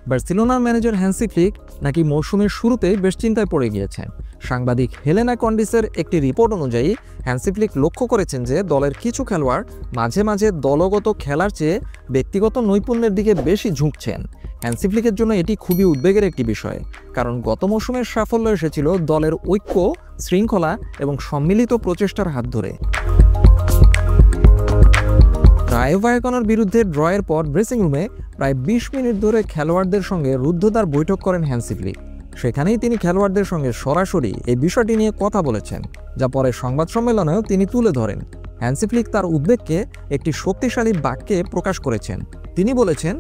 বার্সেলোনার manager Hansi Flick নাকি মৌসুমের শুরুতেই বেশ চিন্তায় পড়ে গিয়েছেন। সাংবাদিক হেলেনা কন্ডিসের একটি রিপোর্ট অনুযায়ী হ্যান্সি ফ্লিক লক্ষ্য করেছেন যে দলের কিছু খেলোয়াড় মাঝে মাঝে দলগত খেলার চেয়ে ব্যক্তিগত নৈপুণ্যের দিকে বেশি ঝুঁকছেন। হ্যান্সি ফ্লিকের জন্য এটি খুবই উদ্বেগের একটি বিষয়, কারণ গত মৌসুমের সাফল্য এসেছিল দলের ঐক্য, শৃঙ্খলা এবং সম্মিলিত প্রচেষ্টার হাত ধরে। রায়ো ভায়াকানোর বিরুদ্ধে ড্রয়ের পর ড্রেসিং রুমে প্রায় ২০ মিনিট ধরে খেলোয়াড়দের সঙ্গে রুদ্ধদ্বার বৈঠক করেন হ্যান্সি ফ্লিক। সেখানেই তিনি খেলোয়াড়দের সঙ্গে সরাসরি এই বিষয়টি নিয়ে কথা বলেছেন, যা পরে সংবাদ সম্মেলনেও তিনি তুলে ধরেন। হ্যান্সি ফ্লিক তার উদ্বেগকে একটি শক্তিশালী বাক্যে প্রকাশ করেছেন। তিনি বলেছেন,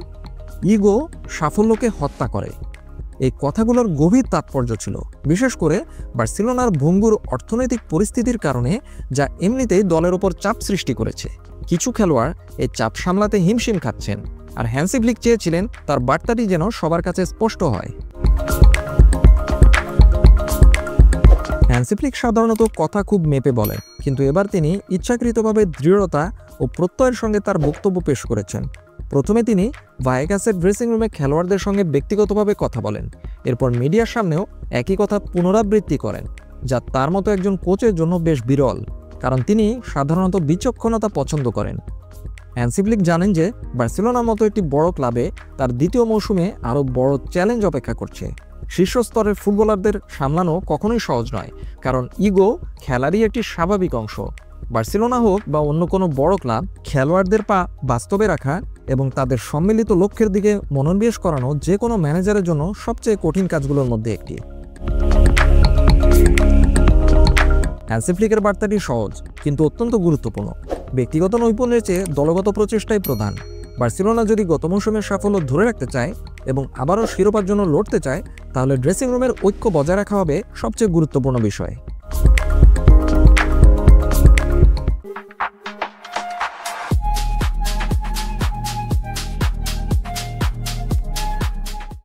ইগো সাফল্যকে হত্যা করে। এই কথাগুলোর গভীর তাৎপর্য ছিল, বিশেষ করে বার্সেলোনার ভঙ্গুর অর্থনৈতিক পরিস্থিতির কারণে, যা এমনিতেই দলের ওপর চাপ সৃষ্টি করেছে। কিছু খেলোয়াড় এই চাপ সামলাতে হিমশিম খাচ্ছেন, আর হ্যান্সি ফ্লিক চেয়েছিলেন তার বার্তাটি যেন সবার কাছে স্পষ্ট হয়। হ্যান্সি ফ্লিক সাধারণত কথা খুব মেপে বলেন, কিন্তু এবার তিনি ইচ্ছাকৃতভাবে দৃঢ়তা ও প্রত্যয়ের সঙ্গে তার বক্তব্য পেশ করেছেন। প্রথমে তিনি ভায়াকাসের ড্রেসিং রুমে খেলোয়াড়দের সঙ্গে ব্যক্তিগতভাবে কথা বলেন, এরপর মিডিয়ার সামনেও একই কথা পুনরাবৃত্তি করেন, যা তার মতো একজন কোচের জন্য বেশ বিরল, কারণ তিনি সাধারণত বিচক্ষণতা পছন্দ করেন। হ্যান্সি ফ্লিক জানেন যে বার্সেলোনার মতো একটি বড় ক্লাবে তার দ্বিতীয় মৌসুমে আরও বড় চ্যালেঞ্জ অপেক্ষা করছে। শীর্ষ স্তরের ফুটবলারদের সামলানো কখনোই সহজ নয়, কারণ ইগো খেলারই একটি স্বাভাবিক অংশ। বার্সেলোনা হোক বা অন্য কোনো বড় ক্লাব, খেলোয়াড়দের পা বাস্তবে রাখা এবং তাদের সম্মিলিত লক্ষ্যের দিকে মনোনিবেশ করানো যে কোনো ম্যানেজারের জন্য সবচেয়ে কঠিন কাজগুলোর মধ্যে একটি। হ্যান্সি ফ্লিকের বার্তাটি সহজ কিন্তু অত্যন্ত গুরুত্বপূর্ণ। ব্যক্তিগত নৈপুণ্যের চেয়ে দলগত প্রচেষ্টাই প্রধান। বার্সেলোনা যদি গত মৌসুমের সাফল্য ধরে রাখতে চায় এবং আবারও শিরোপার জন্য লড়তে চায়, তাহলে ড্রেসিং রুমের ঐক্য বজায় রাখা হবে সবচেয়ে গুরুত্বপূর্ণ বিষয়।